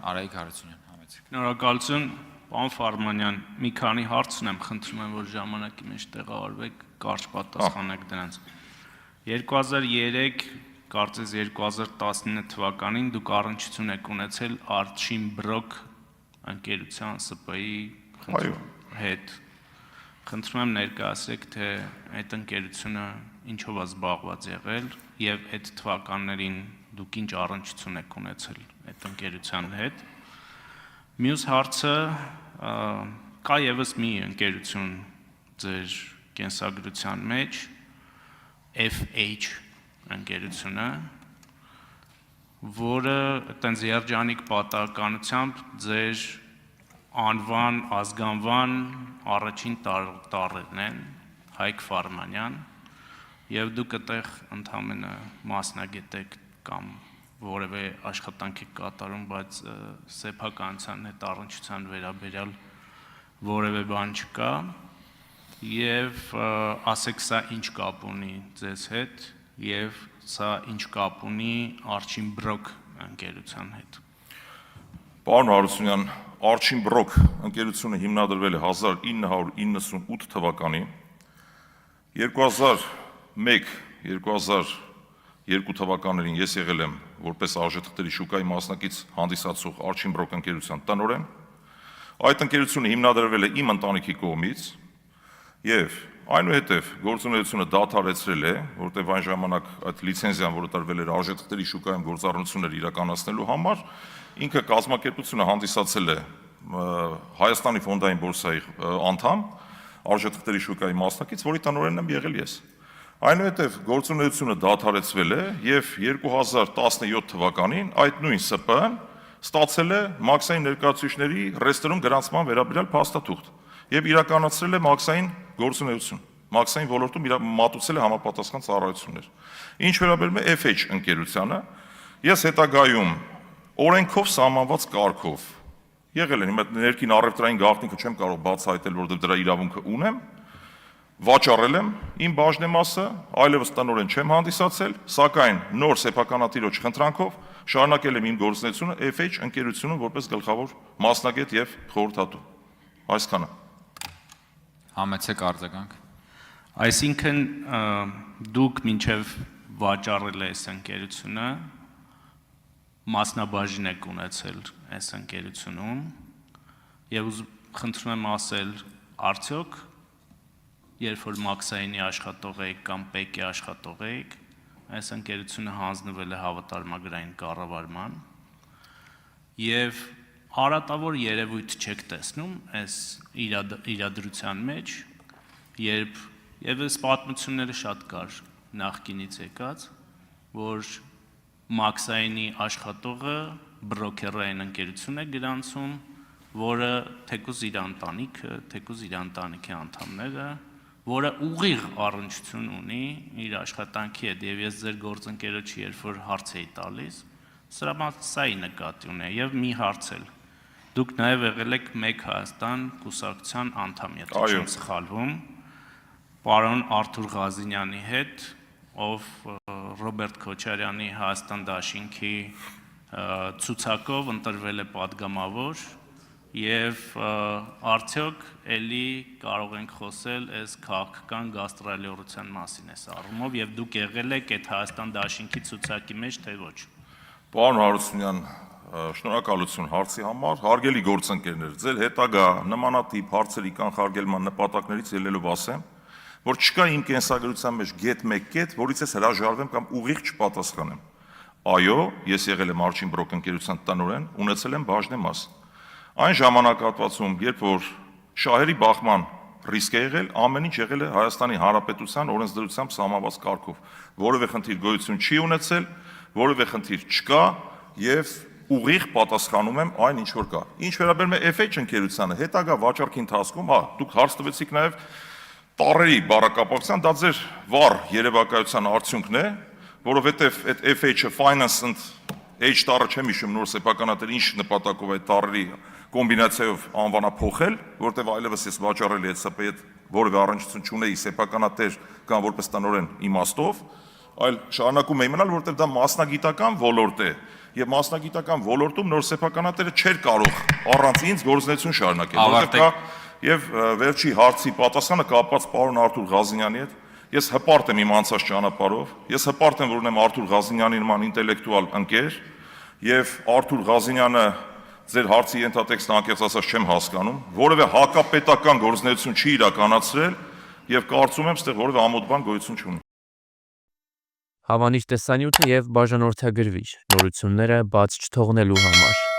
Արայիկ Հարությունյան, համեցեք։ Շնորհակալություն, պարոն Ֆարմանյան, մի քանի հարց ունեմ, խնդրում եմ, որ ժամանակի մեջ տեղավորվեք, կարճ պատասխանեք դրանց։ 2003, կարծես 2019 թվականին դուք առնչություն եք ունեցել Archim Brock ընկերության ՍՊ-ի հետ։ Խնդրում եմ ներկայացրեք, թե այդ ընկերությունը ինչով է զբաղված եղել եւ այդ թվականներին դուք ինչ առնչություն եք ունեցել այդ ընկերության հետ։ Մյուս հարցը կա եւս մի ընկերություն ձեր կենսագրության մեջ FH ընկերությունը, որը այտենց երջանիկ պատահականությամբ ձեր անվան, ազգանվան առաջին տառերն են, Հայկ Ֆարմանյան, եւ դուք այդտեղ ընդհանրապես մասնագետ եք կամ որևէ աշխատանք եք կատարում, բայց սեփականության հետ առնչության վերաբերյալ որևէ բան չկա, եւ ասեք սա ինչ կապ ունի ձեզ հետ եւ սա ինչ կապ ունի Archim Brock ընկերության հետ։ Պարոն Հարությունյան, Archim Brock ընկերությունը հիմնադրվել է 1998 թվականին, 2001-2002 թվականներին ես եղել եմ որպես արժեթղթերի շուկայի մասնակից հանդիսացող Archim Brock ընկերության տնօրեն։ Այդ ընկերությունը հիմնադրվել է իմ ընտանիքի կողմից եւ այնուհետև գործունեությունը դադարեցրել է, որտեղ այն ժամանակ այդ լիցենզիան, որը տրվել էր արժեթղթերի շուկայում գործառնություններ իրականացնելու համար, ինքը կազմակերպությունը հանդիսացել է Հայաստանի ֆոնդային բորսայի անդամ, արժեթղթերի շուկայի մասնակից, որի տնօրենն եմ եղել ես։ Այնուհետև գործունեությունը դադարեցվել է եւ 2017 թվականին այդ նույն ՍՊ-ն ստացել է մաքսային ներկայացուցիչների ռեստորան գրանցման վերաբերյալ փաստաթուղթ եւ իրականացրել է մաքսային գործունեություն, մաքսային ոլորտում մատուցել է համապատասխան ծառայություններ։ Ինչ վերաբերում է FH ընկերությանը, ես հետագայում օրենքով սահմանված կարգով եղել եմ, հիմա ներքին առևտրային գաղտնիքը չեմ կարող բացահայտել, որովհետեւ դրա իրավունքը ունեմ, վաճառել եմ իմ բաժնեմասը, այլևս տնօրեն չեմ հանդիսացել, սակայն նոր սեփականատիրոջ խնդրանքով շարունակել եմ իմ գործունեությունը FH ընկերությունում որպես գլխավոր մասնագետ եւ խորհրդատու։ Այսքանը։ Համեցեք արձագանք։ Այսինքն դուք մինչև վաճառել այս ընկերությունը մասնաբաժին եք ունեցել այս ընկերությունում եւ խնդրում եմ ասել, արդյոք երբ որ մաքսայինի աշխատող եք կամ ՊԵԿ-ի աշխատող եք, այս ընկերությունը հանձնվել է հավատարմագրային կառավարման եւ արատավոր երևույթ չեք տեսնում այս իրադրության մեջ, երբ եւս պատմությունները շատ կար նախկինից եկած, որ մաքսայինի աշխատողը բրոքերային ընկերություն է գրանցում, որը թեկուզ իր ընտանիքը, թեկուզ իր ընտանիքի անդամները, որը ուղիղ առնչություն ունի իր աշխատանքի հետ, եւ ես ձեր գործընկերոջի երբ որ հարց էի տալիս, սա նկատի ունի եւ մի հարց էլ։ Դուք նաեւ եղել եք Մեկ Հայաստան կուսակցության անդամ, եթե չեմ սխալվում, պարոն Արթուր Ղազինյանի հետ, ով Ռոբերտ Քոչարյանի Հայաստան դաշինքի ցուցակով ընտրվել է падգամավոր եւ արդյոք էլի կարող ենք խոսել այս քաղաքական գաստրոլյորության մասին այս առումով եւ դուք եղել եք այդ Հայաստան դաշինքի ցուցակի մեջ, թե ոչ։ Պարոն Հարությունյան, շնորհակալություն հարցի համար, հարգելի գործընկերներ, ձեր հետագա նմանատիպ հարցերի կանխարգելման նպատակներից ելնելով ասեմ, որ չկա իմ կենսագրության մեջ գետ մեկ կետ, որից ես հրաժարվեմ կամ ուղիղ չպատասխանեմ։ Այո, ես եղել եմ Archim Brock ընկերության տնօրեն, ունեցել եմ բաժնեմաս։ Այն ժամանակահատվածում, երբ որ շահերի բախման ռիսկ է եղել, ամեն ինչ եղել է Հայաստանի Հանրապետության օրենսդրությամբ սահմանված կարգով։ Որևէ խնդիր գոյություն չի ունեցել, որևէ խնդիր չկա եւ ուղիղ պատասխանում եմ այն ինչ որ կա։ Ինչ վերաբերում է FH ընկերությանը, հետագա վաճառքի ընթացքում, դուք հարց տվեցիք նաեւ տառերի բառակապակցության, դա ձեր վառ երևակայության արդյունքն է, որովհետեւ այդ FH-ը finance and H տառը չեմ հիշում նոր սեփականատեր ինչ նպատակով այդ տառերի կոմբինացիայով անվանափոխել, որտեղ այլևս ես վաճառել եմ ՍՊ-ի հետ որևէ առնչություն չունեի սեփականատեր կամ որպես տնօրեն իմաստով, այլ շարունակում էի մնալ, որտեղ դա մասնագիտական ոլորտ է եւ մասնագիտական ոլորտում նոր սեփականատերը չէր կարող առանց ինձ գործունեություն շարունակել, Ավարտեք։ որովհետեւ կա եւ վերջի հարցի պատասխանը կապված պարոն Արթուր Ղազինյանի հետ։ Ես հպարտ եմ իմ անցած ճանապարհով, ես հպարտ եմ, որ ունեմ Արթուր Ղազինյանի նման ինտելեկտուալ ընկեր, եւ Արթուր Ղազինյանը ձեր հարցի ենթատեքստը անկեղծ ասած չեմ հասկանում, որևէ հակապետական գործունեություն չի իրականացրել եւ կարծում եմ, այստեղ որևէ ամոթ բան գոյություն չունի։ Հավանիր տեսանյութը եւ բաժանորդագրվիչ նորությունները բաց չթողնելու համար։